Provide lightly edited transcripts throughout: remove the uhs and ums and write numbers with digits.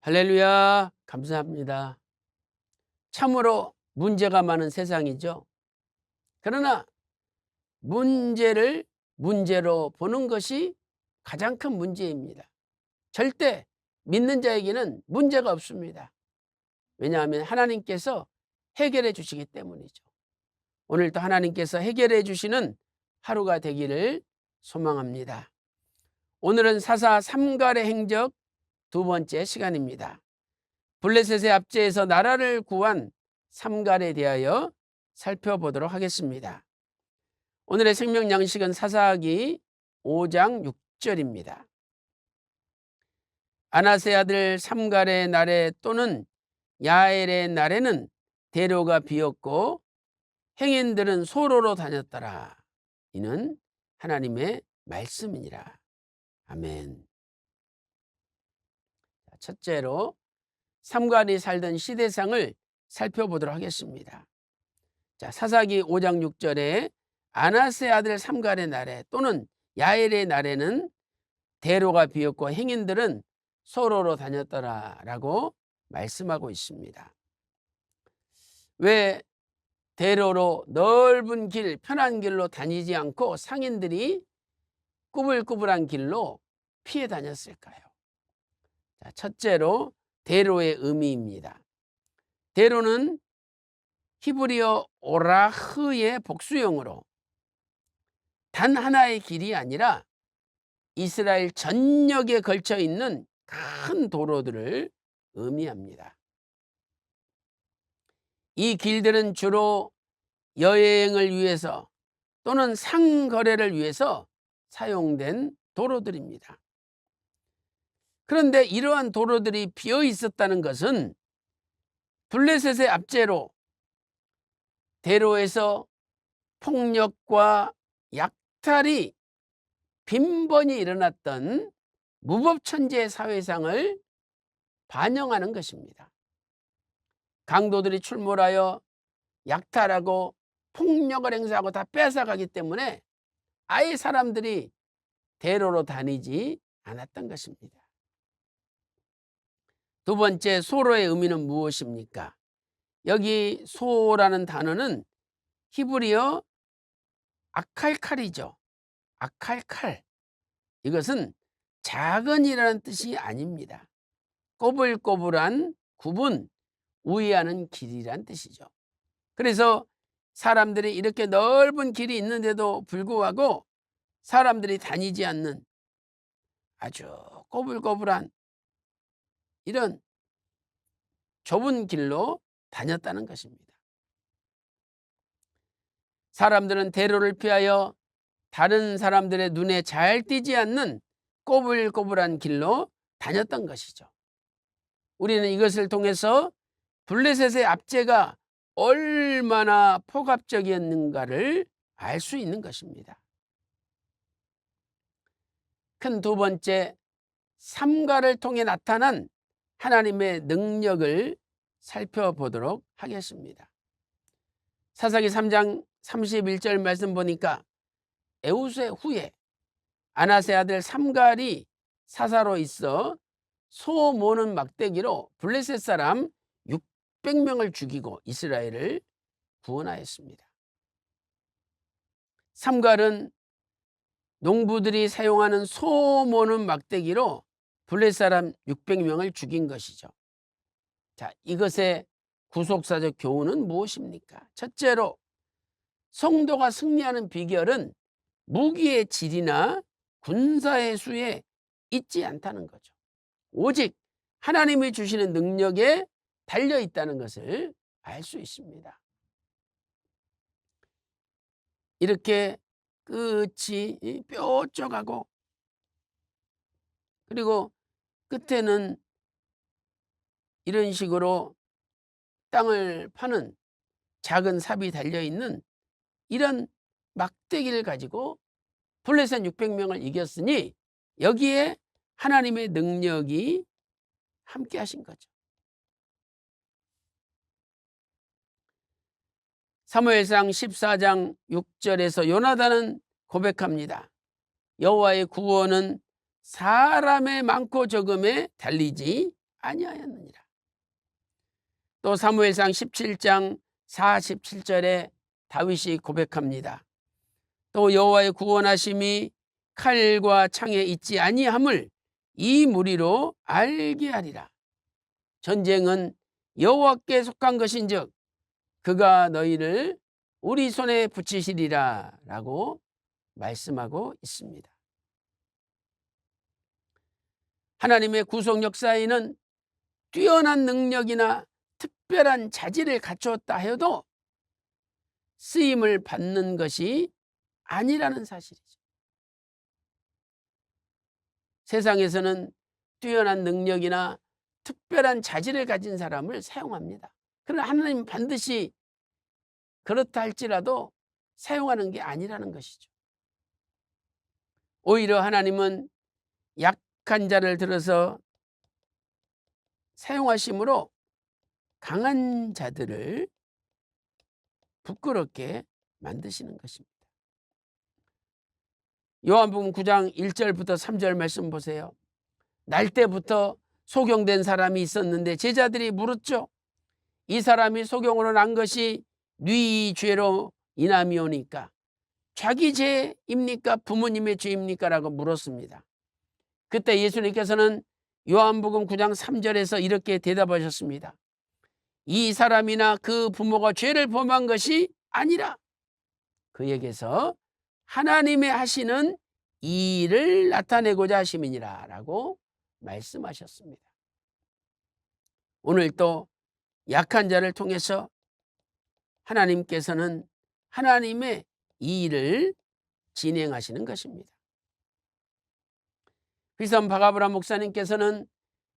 할렐루야, 감사합니다. 참으로 문제가 많은 세상이죠. 그러나 문제를 문제로 보는 것이 가장 큰 문제입니다. 절대 믿는 자에게는 문제가 없습니다. 왜냐하면 하나님께서 해결해 주시기 때문이죠. 오늘도 하나님께서 해결해 주시는 하루가 되기를 소망합니다. 오늘은 사사 삼갈의 행적 두 번째 시간입니다. 블레셋의 압제에서 나라를 구한 삼갈에 대하여 살펴보도록 하겠습니다. 오늘의 생명 양식은 사사기 5장 6절입니다. 아나세 아들 삼갈의 날에 또는 야엘의 날에는 대로가 비었고 행인들은 소로로 다녔더라. 이는 하나님의 말씀이니라. 아멘. 첫째로 삼갈이 살던 시대상을 살펴보도록 하겠습니다. 사사기 5장 6절에 아나세 아들 삼갈의 날에 또는 야엘의 날에는 대로가 비었고 행인들은 소로로 다녔더라라고 말씀하고 있습니다. 왜 대로로 넓은 길, 편한 길로 다니지 않고 상인들이 꾸불꾸불한 길로 피해 다녔을까요? 첫째로 대로의 의미입니다. 대로는 히브리어 오라흐의 복수형으로 단 하나의 길이 아니라 이스라엘 전역에 걸쳐 있는 큰 도로들을 의미합니다. 이 길들은 주로 여행을 위해서 또는 상거래를 위해서 사용된 도로들입니다. 그런데 이러한 도로들이 비어 있었다는 것은 블레셋의 압제로 대로에서 폭력과 약탈이 빈번히 일어났던 무법천지의 사회상을 반영하는 것입니다. 강도들이 출몰하여 약탈하고 폭력을 행사하고 다 뺏어가기 때문에 아예 사람들이 대로로 다니지 않았던 것입니다. 두 번째, 소로의 의미는 무엇입니까? 여기 소라는 단어는 히브리어 아칼칼이죠. 아칼칼. 이것은 작은이라는 뜻이 아닙니다. 꼬불꼬불한 구분, 우회하는 길이란 뜻이죠. 그래서 사람들이 이렇게 넓은 길이 있는데도 불구하고 사람들이 다니지 않는 아주 꼬불꼬불한 이런 좁은 길로 다녔다는 것입니다. 사람들은 대로를 피하여 다른 사람들의 눈에 잘 띄지 않는 꼬불꼬불한 길로 다녔던 것이죠. 우리는 이것을 통해서 블레셋의 압제가 얼마나 폭압적이었는가를 알 수 있는 것입니다. 큰 두 번째, 삼갈을 통해 나타난 하나님의 능력을 살펴보도록 하겠습니다. 사사기 3장 31절 말씀 보니까 에우세 후에 아나세 아들 삼갈이 사사로 있어 소 모는 막대기로 블레셋 사람 600명을 죽이고 이스라엘을 구원하였습니다. 삼갈은 농부들이 사용하는 소 모는 막대기로 블레셋 사람 600명을 죽인 것이죠. 이것의 구속사적 교훈은 무엇입니까? 첫째로 성도가 승리하는 비결은 무기의 질이나 군사의 수에 있지 않다는 거죠. 오직 하나님이 주시는 능력에 달려 있다는 것을 알 수 있습니다. 이렇게 끝이 뾰족하고 그리고 끝에는 이런 식으로 땅을 파는 작은 삽이 달려있는 이런 막대기를 가지고 블레셋 600명을 이겼으니 여기에 하나님의 능력이 함께 하신 거죠. 사무엘상 14장 6절에서 요나단은 고백합니다. 여호와의 구원은 사람의 많고 적음에 달리지 아니하였느니라. 또 사무엘상 17장 47절에 다윗이 고백합니다. 또 여호와의 구원하심이 칼과 창에 있지 아니함을 이 무리로 알게 하리라. 전쟁은 여호와께 속한 것인즉 그가 너희를 우리 손에 붙이시리라 라고 말씀하고 있습니다. 하나님의 구속 역사에는 뛰어난 능력이나 특별한 자질을 갖추었다 하여도 쓰임을 받는 것이 아니라는 사실이죠. 세상에서는 뛰어난 능력이나 특별한 자질을 가진 사람을 사용합니다. 그러나 하나님은 반드시 그렇다 할지라도 사용하는 게 아니라는 것이죠. 오히려 하나님은 약한 자를 들어서 사용하심으로 강한 자들을 부끄럽게 만드시는 것입니다. 요한복음 9장 1절부터 3절 말씀 보세요. 날 때부터 소경된 사람이 있었는데 제자들이 물었죠. 이 사람이 소경으로 난 것이 네 죄로 인함이오니까 자기 죄입니까 부모님의 죄입니까 라고 물었습니다. 그때 예수님께서는 요한복음 9장 3절에서 이렇게 대답하셨습니다. 이 사람이나 그 부모가 죄를 범한 것이 아니라 그에게서 하나님의 하시는 이 일을 나타내고자 하심이니라 라고 말씀하셨습니다. 오늘 또 약한 자를 통해서 하나님께서는 하나님의 이 일을 진행하시는 것입니다. 휘선 박아브라 목사님께서는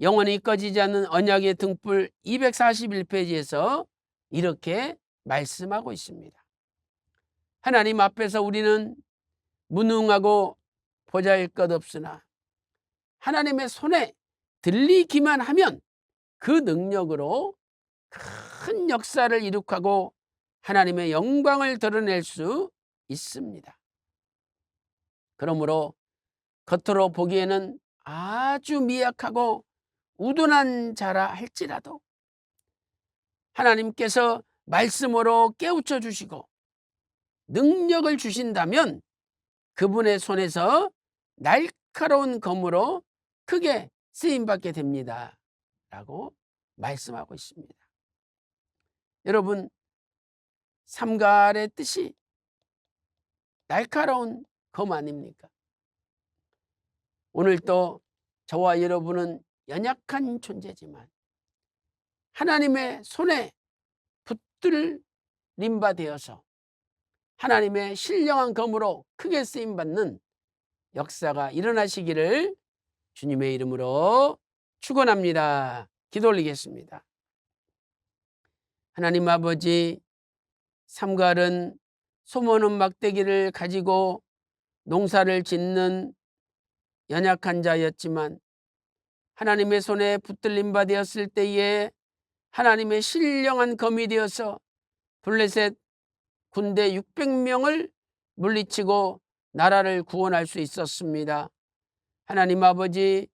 영원히 꺼지지 않는 언약의 등불 241페이지에서 이렇게 말씀하고 있습니다. 하나님 앞에서 우리는 무능하고 보잘것없으나 하나님의 손에 들리기만 하면 그 능력으로 큰 역사를 이룩하고 하나님의 영광을 드러낼 수 있습니다. 그러므로 겉으로 보기에는 아주 미약하고 우둔한 자라 할지라도 하나님께서 말씀으로 깨우쳐 주시고 능력을 주신다면 그분의 손에서 날카로운 검으로 크게 쓰임받게 됩니다 라고 말씀하고 있습니다. 여러분, 삼갈의 뜻이 날카로운 검 아닙니까? 오늘도 저와 여러분은 연약한 존재지만 하나님의 손에 붙들림 바 되어서 하나님의 신령한 검으로 크게 쓰임받는 역사가 일어나시기를 주님의 이름으로 축원합니다. 기도 올리겠습니다. 하나님 아버지, 삼갈은 소모는 막대기를 가지고 농사를 짓는 연약한 자였지만 하나님의 손에 붙들림 바 되었을 때에 하나님의 신령한 검이 되어서 블레셋 군대 600명을 물리치고 나라를 구원할 수 있었습니다. 하나님 아버지,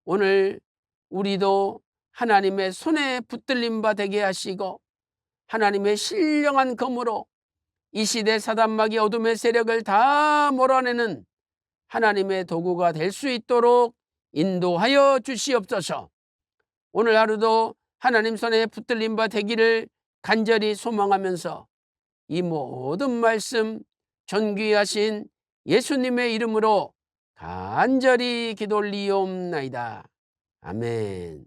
오늘 우리도 하나님의 손에 붙들림 바 되게 하시고 하나님의 신령한 검으로 이 시대 사단마귀 어둠의 세력을 다 몰아내는 하나님의 도구가 될 수 있도록 인도하여 주시옵소서. 오늘 하루도 하나님 손에 붙들림 바 되기를 간절히 소망하면서 이 모든 말씀 존귀하신 예수님의 이름으로 간절히 기도 올리옵나이다. 아멘.